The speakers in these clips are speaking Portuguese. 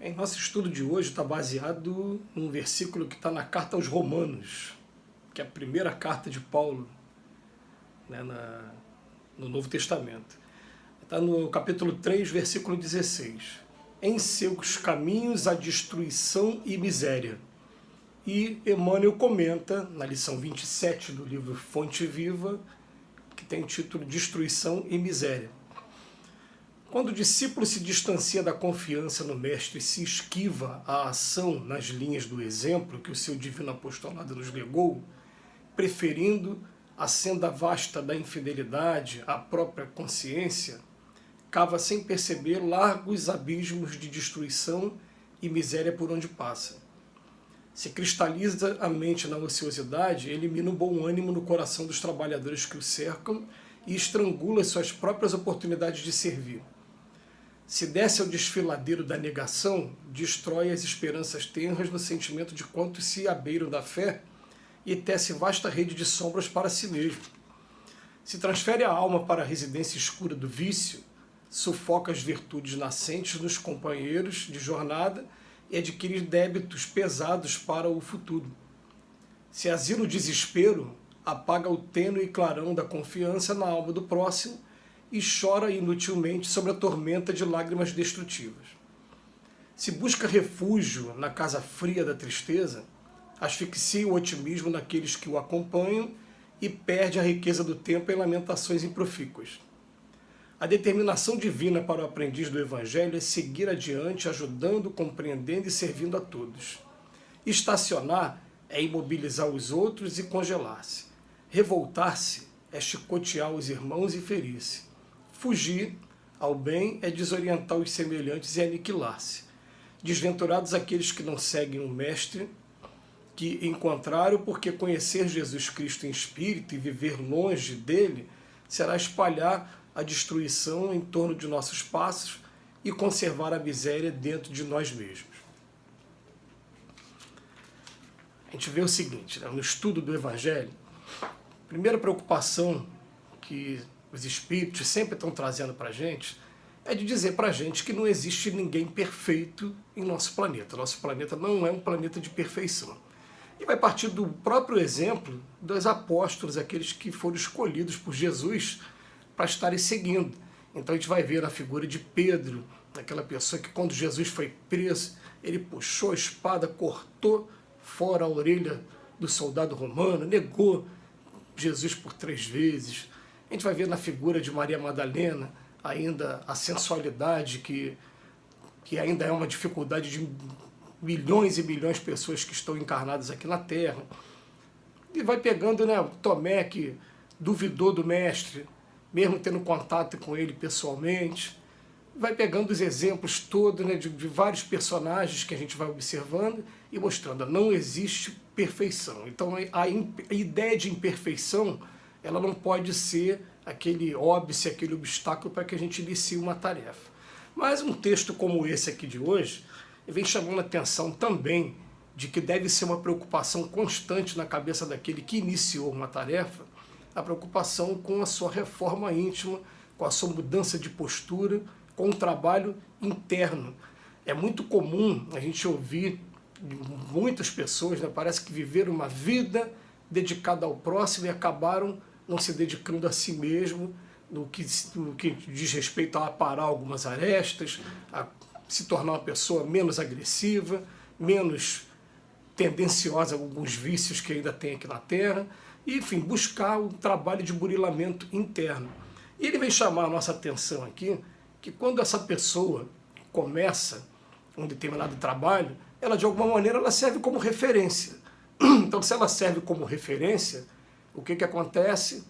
Em nosso estudo de hoje está baseado num versículo que está na carta aos Romanos, que é a primeira carta de Paulo, né, no Novo Testamento. Está no capítulo 3, versículo 16. Em seus caminhos a destruição e miséria. E Emmanuel comenta, na lição 27 do livro Fonte Viva, que tem o título Destruição e Miséria. Quando o discípulo se distancia da confiança no mestre e se esquiva à ação nas linhas do exemplo que o seu divino apostolado nos legou, preferindo a senda vasta da infidelidade à própria consciência, cava sem perceber largos abismos de destruição e miséria por onde passa. Se cristaliza a mente na ociosidade, elimina o bom ânimo no coração dos trabalhadores que o cercam e estrangula suas próprias oportunidades de servir. Se desce ao desfiladeiro da negação, destrói as esperanças tenras no sentimento de quantos se abeiram da fé e tece vasta rede de sombras para si mesmo. Se transfere a alma para a residência escura do vício, sufoca as virtudes nascentes nos companheiros de jornada e adquire débitos pesados para o futuro. Se asila o desespero, apaga o tênue clarão da confiança na alma do próximo e chora inutilmente sobre a tormenta de lágrimas destrutivas. Se busca refúgio na casa fria da tristeza, asfixia o otimismo naqueles que o acompanham e perde a riqueza do tempo em lamentações improfícuas. A determinação divina para o aprendiz do Evangelho é seguir adiante, ajudando, compreendendo e servindo a todos. Estacionar é imobilizar os outros e congelar-se. Revoltar-se é chicotear os irmãos e ferir-se. Fugir ao bem é desorientar os semelhantes e aniquilar-se. Desventurados aqueles que não seguem o Mestre, que encontraram, porque conhecer Jesus Cristo em espírito e viver longe dele será espalhar a destruição em torno de nossos passos e conservar a miséria dentro de nós mesmos. A gente vê o seguinte, né, no estudo do Evangelho, a primeira preocupação que os espíritos sempre estão trazendo para a gente é de dizer para a gente que não existe ninguém perfeito em nosso planeta. Nosso planeta não é um planeta de perfeição. E vai partir do próprio exemplo dos apóstolos, aqueles que foram escolhidos por Jesus para estarem seguindo. Então a gente vai ver a figura de Pedro, aquela pessoa que quando Jesus foi preso, ele puxou a espada, cortou fora a orelha do soldado romano, negou Jesus por 3 vezes. A gente vai ver na figura de Maria Madalena ainda a sensualidade que ainda é uma dificuldade de milhões e milhões de pessoas que estão encarnadas aqui na Terra. E vai pegando, né, Tomé, que duvidou do Mestre, mesmo tendo contato com ele pessoalmente. Vai pegando os exemplos todos, né, de vários personagens que a gente vai observando e mostrando, não existe perfeição. Então a ideia de imperfeição, ela não pode ser aquele óbice, aquele obstáculo para que a gente inicie uma tarefa. Mas um texto como esse aqui de hoje, vem chamando a atenção também de que deve ser uma preocupação constante na cabeça daquele que iniciou uma tarefa, a preocupação com a sua reforma íntima, com a sua mudança de postura, com o trabalho interno. É muito comum a gente ouvir muitas pessoas, né, parece que viveram uma vida dedicada ao próximo e acabaram não se dedicando a si mesmo, no que diz respeito a aparar algumas arestas, a se tornar uma pessoa menos agressiva, menos tendenciosa a alguns vícios que ainda tem aqui na Terra, e, enfim, buscar um trabalho de burilamento interno. E ele vem chamar a nossa atenção aqui, que quando essa pessoa começa um determinado trabalho, ela de alguma maneira ela serve como referência. Então, se ela serve como referência, o que acontece?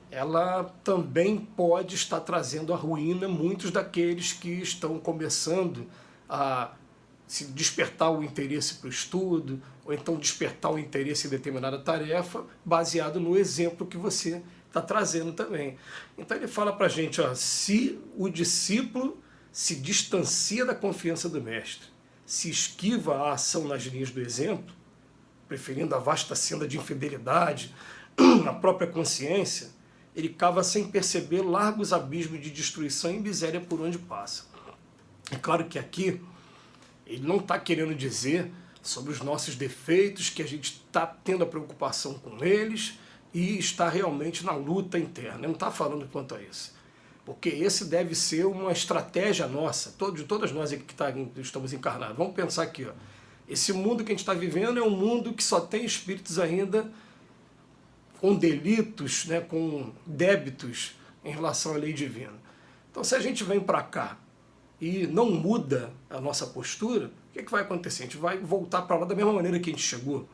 Ela também pode estar trazendo à ruína muitos daqueles que estão começando a se despertar o interesse para o estudo, ou então despertar o interesse em determinada tarefa, baseado no exemplo que você está trazendo também. Então ele fala para a gente, ó, se o discípulo se distancia da confiança do mestre, se esquiva a ação nas linhas do exemplo, preferindo a vasta senda de infidelidade, na própria consciência, ele cava sem perceber largos abismos de destruição e miséria por onde passa. É claro que aqui Ele não está querendo dizer sobre os nossos defeitos, que a gente está tendo a preocupação com eles e está realmente na luta interna. Ele não está falando quanto a isso. Porque esse deve ser uma estratégia nossa, de todas nós aqui que estamos encarnados. Vamos pensar aqui, ó. Esse mundo que a gente está vivendo é um mundo que só tem espíritos ainda com delitos, né, com débitos em relação à lei divina. Então, se a gente vem para cá e não muda a nossa postura, o que vai acontecer? A gente vai voltar para lá da mesma maneira que a gente chegou,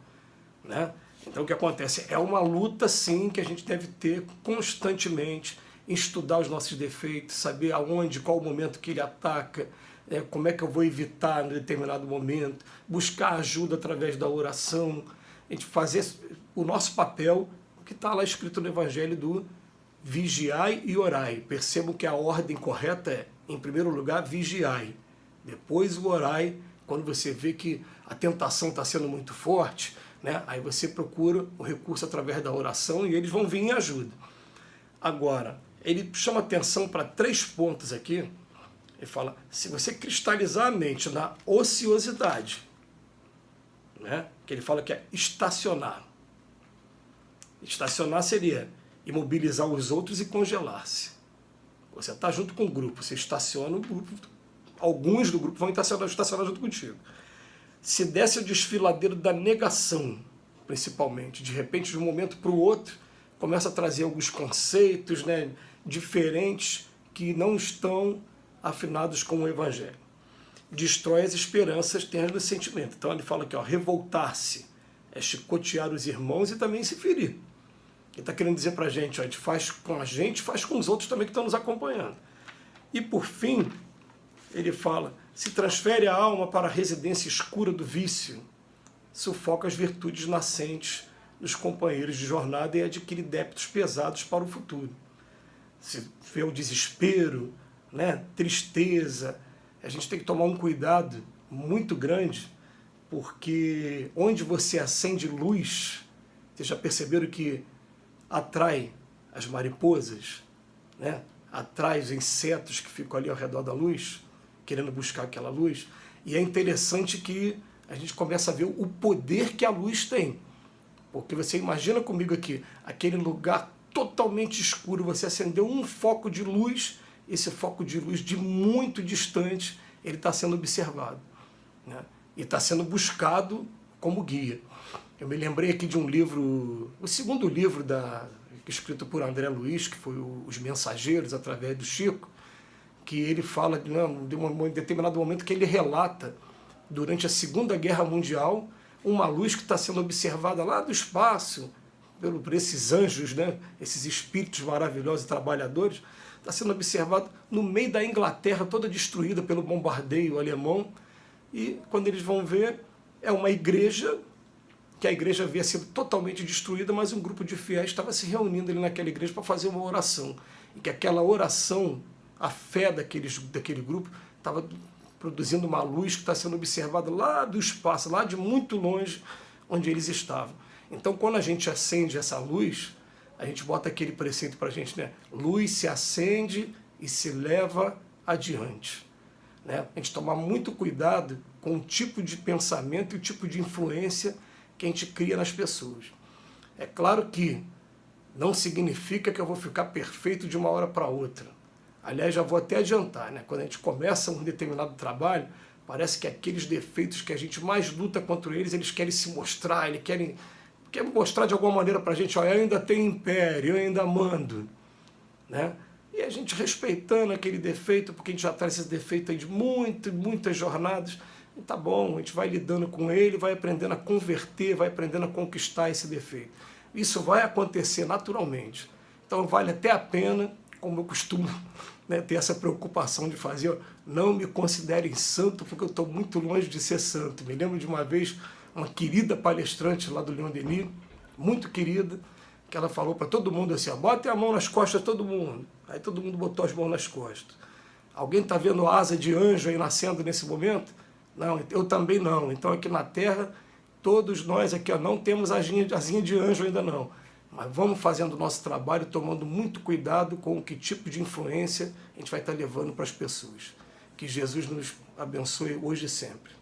né? Então, o que acontece? É uma luta, sim, que a gente deve ter constantemente, estudar os nossos defeitos, saber aonde, qual o momento que ele ataca, como é que eu vou evitar em determinado momento, buscar ajuda através da oração, a gente fazer o nosso papel, que está lá escrito no Evangelho do vigiai e orai. Percebam que a ordem correta é, em primeiro lugar, vigiai, depois o orai, quando você vê que a tentação está sendo muito forte, né, aí você procura o recurso através da oração e eles vão vir em ajuda. Agora, ele chama atenção para 3 pontos aqui. Ele fala, se você cristalizar a mente na ociosidade, né, que ele fala que é estacionar. Estacionar seria imobilizar os outros e congelar-se. Você está junto com o grupo, você estaciona o grupo, alguns do grupo vão estacionar junto contigo. Se desce o desfiladeiro da negação, principalmente, de repente, de um momento para o outro, começa a trazer alguns conceitos, né, diferentes que não estão afinados com o Evangelho. Destrói as esperanças terras do sentimento. Então ele fala aqui, ó, revoltar-se é chicotear os irmãos e também se ferir. Ele está querendo dizer para a gente, ó, a gente faz com a gente, faz com os outros também que estão nos acompanhando. E por fim, ele fala, se transfere a alma para a residência escura do vício, sufoca as virtudes nascentes dos companheiros de jornada e adquire débitos pesados para o futuro. Se vê o desespero, né, tristeza, a gente tem que tomar um cuidado muito grande, porque onde você acende luz, vocês já perceberam que atrai as mariposas, né, atrai os insetos que ficam ali ao redor da luz, querendo buscar aquela luz, e é interessante que a gente começa a ver o poder que a luz tem. Porque você imagina comigo aqui, aquele lugar totalmente escuro, você acendeu um foco de luz, esse foco de luz de muito distante, ele está sendo observado, né? E está sendo buscado como guia. Eu me lembrei aqui de um livro, o segundo livro escrito por André Luiz, que foi Os Mensageiros, através do Chico, que ele fala de um determinado momento que ele relata, durante a Segunda Guerra Mundial, uma luz que está sendo observada lá do espaço, por esses anjos, né, esses espíritos maravilhosos e trabalhadores, está sendo observado no meio da Inglaterra, toda destruída pelo bombardeio alemão, e quando eles vão ver, é uma igreja, que a igreja havia sido totalmente destruída, mas um grupo de fiéis estava se reunindo ali naquela igreja para fazer uma oração, e que aquela oração, a fé daquele grupo, estava produzindo uma luz que está sendo observada lá do espaço, lá de muito longe, onde eles estavam. Então, quando a gente acende essa luz, a gente bota aquele preceito para a gente, né? Luz se acende e se leva adiante. Né? A gente tomar muito cuidado com o tipo de pensamento e o tipo de influência que a gente cria nas pessoas. É claro que não significa que eu vou ficar perfeito de uma hora para outra. Aliás, já vou até adiantar, né? Quando a gente começa um determinado trabalho, parece que aqueles defeitos que a gente mais luta contra eles querem se mostrar, eles querem mostrar de alguma maneira para a gente, ó, eu ainda tenho império, eu ainda mando, né? E a gente respeitando aquele defeito, porque a gente já traz esse defeito aí de muitas jornadas, e tá bom, a gente vai lidando com ele, vai aprendendo a converter, vai aprendendo a conquistar esse defeito. Isso vai acontecer naturalmente. Então vale até a pena, como eu costumo, né, ter essa preocupação de fazer, ó, não me considerem santo, porque eu estou muito longe de ser santo. Me lembro de uma vez, uma querida palestrante lá do Leon Denis, muito querida, que ela falou para todo mundo assim, ó, botem a mão nas costas todo mundo. Aí todo mundo botou as mãos nas costas. Alguém está vendo a asa de anjo aí nascendo nesse momento? Não, eu também não. Então aqui na Terra, todos nós aqui, ó, não temos asinha de anjo ainda não. Mas vamos fazendo o nosso trabalho, tomando muito cuidado com que tipo de influência a gente vai estar levando para as pessoas. Que Jesus nos abençoe hoje e sempre.